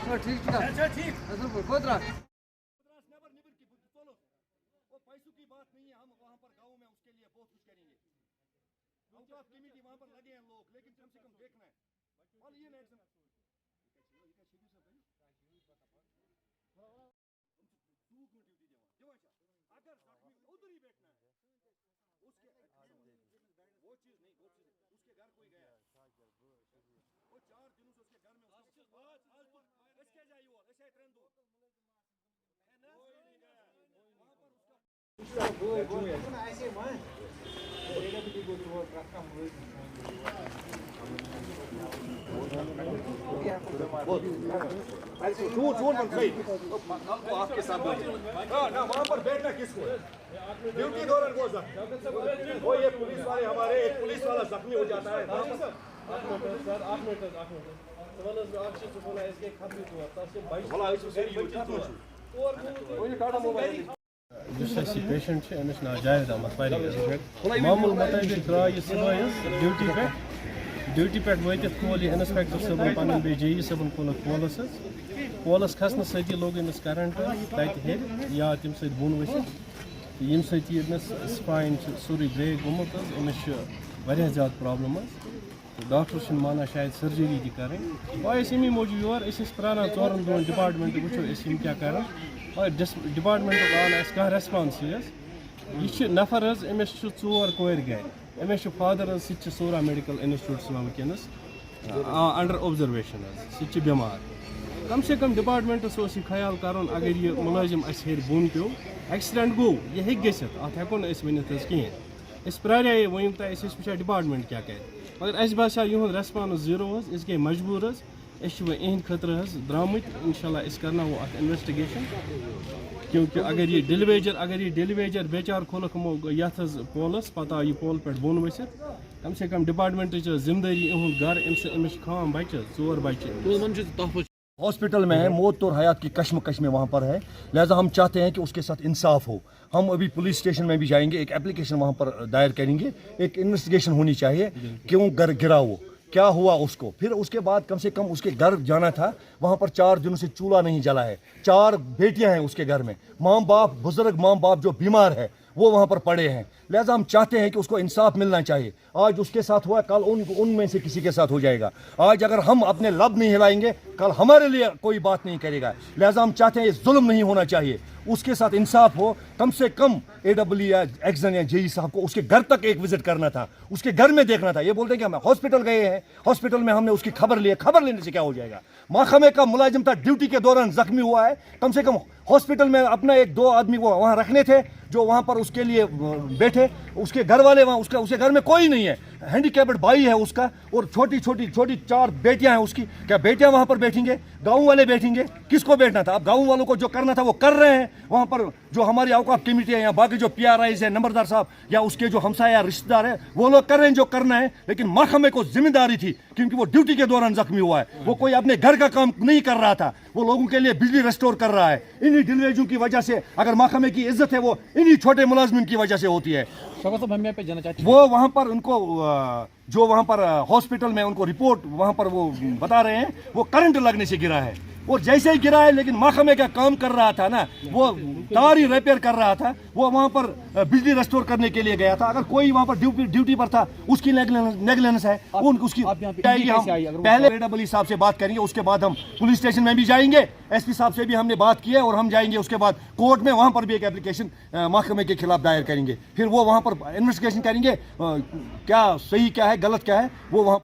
ठीक ठीक कोतरा नेबर निबर की चलो वो पैसों की बात नहीं है, हम वहाँ पर गाँव में उसके लिए बहुत कुछ करेंगे। औकाफ कमेटी वहाँ पर लगे हैं लोग, लेकिन कम से कम देखना है और ये नहीं अगर जख्मी उधर ही बैठना है उसके वो चीज नहीं उसके घर कोई गया वो 4 दिनों से उसके घर में इसके जाइए और ऐसे ट्रेन दो कोई नहीं गया वहाँ पर उसका आपके साथ ना वहाँ पर बैठना किसको ड्यूटी दौरान वो ये पुलिस वाले हमारे एक पुलिस वाला जख्मी हो जाता है पेशेंट अमिस ना जावेद अहमद मामूल मुताबिक द्राव यह सुबह ड्यूटी पे वातित खोल यह इंस्पेक्टर सबन पन बे जेई सबन खोल पोलस खसन सती लोग अमिस करंट तत हेर या तम सत बुन वसित यम समिस स्पाइन सोरे ब्रेक गुमुत अमिस वारिया ज्यादा प्रॉब्लम डॉक्टर माना शायद सर्जरी ती करें अमी मौजूद योर प्रान 4 दोन डिपार्टमेंट वो क्या कर और डिपार्टमेंट आन कह रेस्पॉन्स यह नफर अमिस 4 कोर गर अमिस फादर सोरा मेडिकल इंस्टीट्यूट वनस अंडर ऑब्जर्वेशन सह बीमार कम से कम डिपार्टमेंटस ख्याल कर अगर यह मुलाजिम हेर बोन पे एक्सीडेंट गो यह गत हेको वन कहें प्रारे वन वो डिपार्टमेंट क्या कर मगर अस बासा यहद रेस्पॉन्स जीरो गए मजबूर इहद खतर द्रामत इंशाल्लाह करना वो इन्वेस्टिगेशन क्योंकि अगर ये डिलीवेजर बेचार खोलक ये पोलस पता यह पोल पे बोन वसित कम से कम डिपार्टमेंट जिम्मेदारी इहद घर अमिस खाम बच्चे 4 बच्चे हॉस्पिटल में है, मौत और हयात की कश्मकश में वहाँ पर है। लिहाजा हम चाहते हैं कि उसके साथ इंसाफ हो। हम अभी पुलिस स्टेशन में भी जाएंगे, एक एप्लीकेशन वहाँ पर दायर करेंगे, एक इन्वेस्टिगेशन होनी चाहिए क्यों घर गिरा वो, क्या हुआ उसको। फिर उसके बाद कम से कम उसके घर जाना था, वहाँ पर 4 दिनों से चूल्हा नहीं जला है। 4 बेटियाँ हैं उसके घर में, माँ बाप बुजुर्ग माँ बाप जो बीमार है वो वहाँ पर पड़े हैं। लिहाजा हम चाहते हैं कि उसको इंसाफ मिलना चाहिए। आज उसके साथ हुआ, कल उनमें से किसी के साथ हो जाएगा। आज अगर हम अपने लब नहीं हिलाएंगे, कल हमारे लिए कोई बात नहीं करेगा। लिहाजा हम चाहते हैं ये जुल्म नहीं होना चाहिए, उसके साथ इंसाफ हो। कम से कम AW या एक्सन या जेई साहब को उसके घर तक एक विजिट करना था, उसके घर में देखना था। ये बोलते हैं कि हम हॉस्पिटल गए हैं, हॉस्पिटल में हमने उसकी खबर ली है, खबर लेने से क्या हो जाएगा। महकमे का मुलाजिम था, ड्यूटी के दौरान जख्मी हुआ है। कम से कम हॉस्पिटल में अपना 1-2 आदमी वो वहाँ रखने थे जो वहाँ पर उसके लिए बैठे। उसके घर वाले वहाँ उसके घर में कोई नहीं है, हैंडीकैप्ड भाई है उसका और छोटी 4 बेटियां हैं उसकी। क्या बेटियां वहाँ पर बैठेंगे? गाँव वाले बैठेंगे? किसको बैठना था? अब गाँव वालों को जो करना था वो कर रहे हैं। वहाँ पर जो हमारी औकाफ कमेटी है या बाकी जो PRIs है, नंबरदार साहब या उसके जो हमसाया या रिश्तेदार है, वो लोग कर रहे हैं जो करना है। लेकिन महकमे को जिम्मेदारी थी क्योंकि वो ड्यूटी के दौरान जख्मी हुआ है, वो कोई अपने घर का काम नहीं कर रहा था, वो लोगों के लिए बिजली रेस्टोर कर रहा है। इन्हीं डिलीवरियों की वजह से अगर महकमे की इज्जत है वो इन्हीं छोटे मुलाजमिन की वजह से होती है। वो वहाँ पर उनको जो वहाँ पर हॉस्पिटल में उनको रिपोर्ट वहाँ पर वो बता रहे हैं वो करंट लगने से गिरा है। और जैसे ही गिरा है, लेकिन महकमे का काम कर रहा था ना, वो तार ही रिपेयर कर रहा था, वो वहाँ पर बिजली रेस्टोर करने के लिए गया था। अगर कोई वहाँ पर ड्यूटी पर था, उसकी नेगलेंस है, उसकी हम पहले AW साहब से बात करेंगे, उसके बाद हम पुलिस स्टेशन में भी जाएंगे, SP साहब से भी हमने बात की है और हम जाएंगे उसके बाद कोर्ट में, वहाँ पर भी एक एप्लीकेशन महकमे के खिलाफ दायर करेंगे। फिर वो वहाँ पर इन्वेस्टिगेशन करेंगे, क्या सही क्या है गलत क्या है वो वहाँ